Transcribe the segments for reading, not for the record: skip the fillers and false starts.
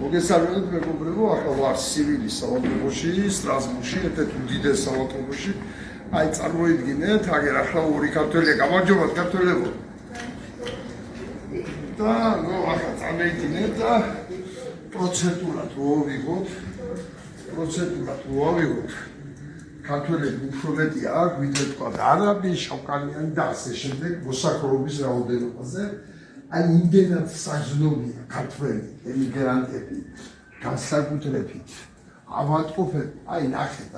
მოგესალმებით მეგობრებო, ახლა ვარ სივილის საავადმყოფოში, სტრასბურგში, ერთ-ერთ უდიდეს საავადმყოფოში. აი წარმოიდგინეთ, აგერ ახლა ორი ქართველია, გამარჯობათ ქართველებო. და ნუ ახლა წარმოიდგინეთ და პროცედურად ვავიღოთ. ქართველები უფრო მეტია აქ, ვიდრე თქვა არაბი, შავკანიანი და ასე შემდეგ მოსახლეობის რაოდენობაზე. Ai იმდენად საზნოვია ქართველი ემიგრანტები განსაკუთრებით ავადმყოფები აი ნახეთ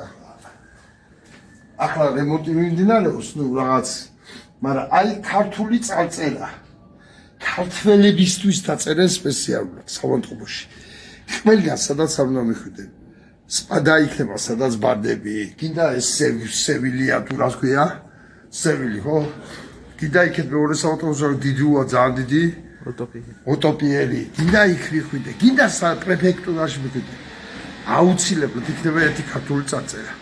ახლა რემონტი მიმდინარეობს ნუ რაღაც მაგრამ აი ქართული წარწერა ქართველებისთვის დაწერენ სპეციალურად საავადმყოფოში ყველგან სადაც არ უნდა მიხვიდე სპადა იქნება სადაც ბარდები კიდე ეს სევილია თუ რა ქვია სევილი ხო კიდე იქეთ მეორე საავადმყოფოში დიდია ძალიან დიდი უტოპიერი კიდე იქ მიხვიდე კიდე პრეფექტურაში მიხვიდე აუცილებლად იქნება ერთი ქართული წარწერა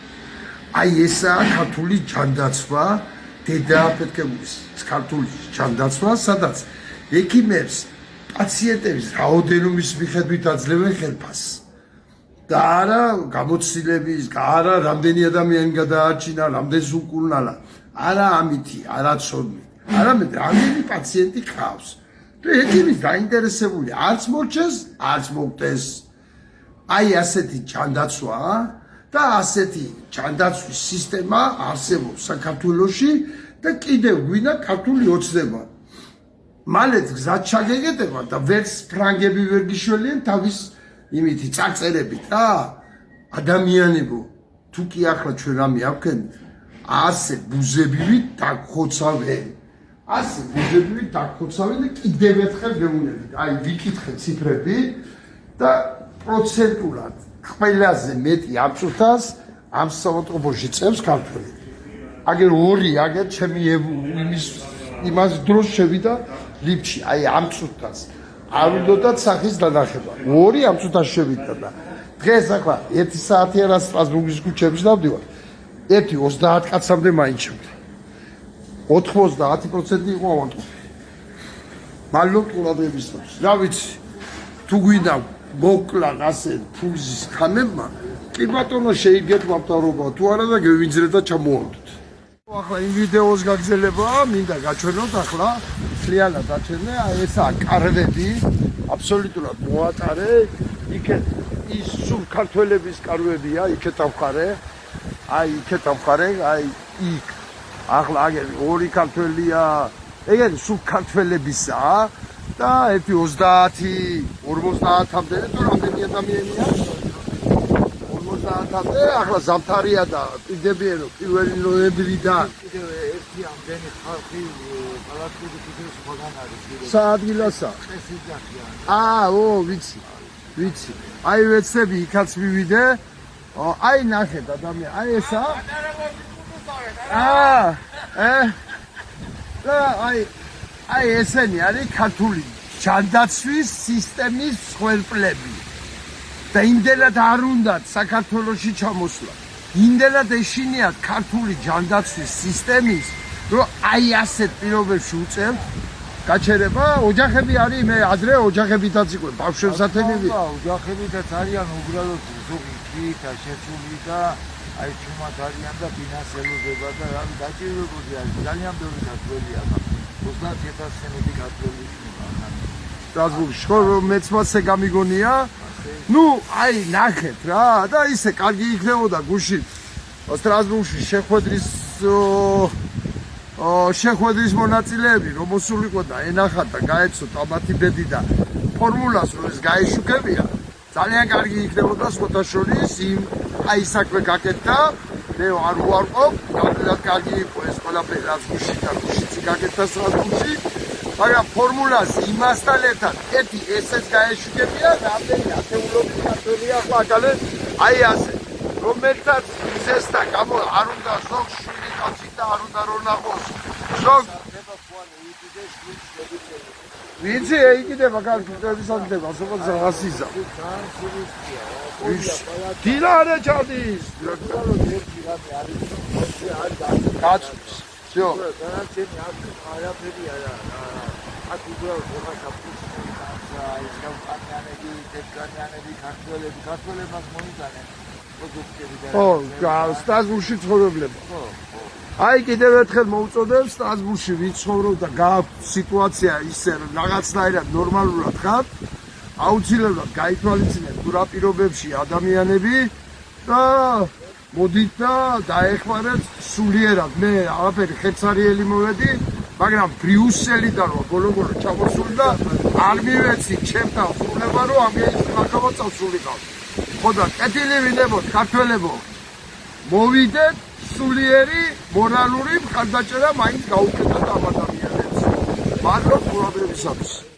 აი ესაა ქართული ჯანდაცვა დედა პეტრკემურის ქართული ჯანდაცვა სადაც ექიმებს პაციენტების რაოდენობის მიხედვით აძლევენ ხელფასს და არა გამოცდილების არა რამდენი ადამიანი გადაარჩინა რამდენს უკურნალა არა ამითი არა ცოდნით არამედ რამდენი პაციენტი ყავს და ექიმი დაინტერესებული არც მორჩეს არც მოგდეს აი ასეთი ჯანდაცვა და ასეთი ჯანდაცვის სისტემა არსებობს საქართველოში და კიდევ გვინდა ქართული ოცნება მალე გზად ჩაგეგეთება და ვერც ფრანგები ვერ გიშველიან თავის იმითი წარწერებით რა ადამიანებო თუ კი ახლა ჩვენ რამე ავქენთ ასე ბუზებივით დაგხოცავენ ასე ბუზებივით დაგხოცავენ და კიდევ ერთხელ გეუბნებით აი ვიკითხე ციფრები და პროცენტულად ყველაზე მეტი აბსურდას ამ საავადმყოფოში წევს ქართველი აგერ ორი აგერ ჩემი იმას დროს შევიდა ლიფტში აი ამ წუთას არ უნდათ სახის დანახება ორი ამ წუთას შევიდა და დღეს ახლა 1 საათი არა სტრასბურგის ქუჩებში დავდივარ 1-30 კაცამდე მაინც შევდი 90% იყო ავადმყოფი მალო ყურადღებისთვის რა ვიცი თუ გვინდა მოკლან ასე ფუზის ხამებმა კი ბატონო შეიგეთ მამთავრობა თუ არა და გევიძრეთ და ჩამოვარდოთ ახლა იმ ვიდეოს გაგზელება მინდა გაჩვენოთ ახლა მთლიანად დაჩვენე აი ესაა კარვები აბსოლუტურად მოატარე იქეთ ის სულ ქართველების კარვებია იქეთ ამხარე აი იქეთ ამხარე აი იქ ახლა აგერ ორი ქართველია ეგეთი სულ ქართველებისაა და 30-50-50-მდე თუ რამდენი ადამიანია 50-მდე ახლა ზამთარია და პირდებიერო 1 ნოემბრიდან კიდევ ერთი ამდენი ხალხი პალატკები კიდევ სხვაგან არის საადგილასა ვიცი აი ვეცები იქაც მივიდე აი ნახეთ ადამიანი აი ესა აი ესენი არის ქართული ჯანდაცვის სისტემის მსხვერპლები და იმდენად არ უნდათ საქართველოში ჩამოსვლა იმდენად ეშინიათ ქართული ჯანდაცვის სისტემის რომ აი ასეთ პირობებში უწევთ გაჩერება ოჯახები არის მე ადრე ოჯახებითაც იყო ბავშვებსათემები ოჯახებითაც არიან უბრალოდ ზოგი ქითა შეცული და აი ჩუმად არიან და ფინანსელურდება და რამე დაჭირებოდი არის ძალიან ბევრი ქართველია 30,000-ი ქართველი სტრასბურგში ხო მეც მასე გამიგონია ნუ აი ნახეთ რა და ისე კარგი იქნებოდა გუშინ სტრასბურგში შეხვედრის მონაწილეები რომ მოსულიყო და ენახათ და გაეცოთ ამათი ბედი და ფორმულას რომ ეს გაეშუქებია ძალიან კარგი იქნებოდა სხვათა შორის იმ აი საქმე გაკეთდა მე არ უარყოფ ნამდვილად კარგი იყო ეს ყველაფერი რაც გუშინ და გუშინი გაკეთდა სტრასბურგში მაგრამ ფორმულას იმასთან ერთად ერთი ესეც გაეშუქებია რამდენი ათეულობით ქართველია ახლა აი ასე რომელსაც ისესთან გამო არ უნდა ზოგ შვილი კაცი და არ უნდა რომ ნახოს ზოგ ვიცი ეკიდება კარგი სანდება სულ რაღაცისა დილა არა ჩადის კაცს всё განაცემი აქ არაფერი არა აქ უბრალოდ ხოხა საფუძველი ის გამყანიანები, დედგანიანები, ქართველებმაც მოიტანენ პროდუქტები და ხო, სტრასბურგში ცხოვრობლებმა. ხო. აი კიდევ ერთხელ მოვუწოდებ სტრასბურგში ვიცხოვრობ და გააქვთ სიტუაცია ისე რაღაცნაირად ნორმალურად ხარ, აუცილებლად გაითვალისწინეთ თუ რა პირობებში ადამიანები და მოდით და დაეხმარეთ სულიერად. მე აღაფერი ხეცარიელი მოვედი, მაგრამ ბრიუსელიდან ვარ ბოლო-ბოლო ჩამოსული და არ მივეცი ჩემთან სულება რომ ამის მაგალითად წავსულიყავ. ხო და კეთილი ვინებოთ ქართველებო, მოვიდეთ სულიერი მორალური მხარდაჭერა მაინც გაუკეთოთ ამ ადამიანებს. მადლობ ყურადღებისათვის.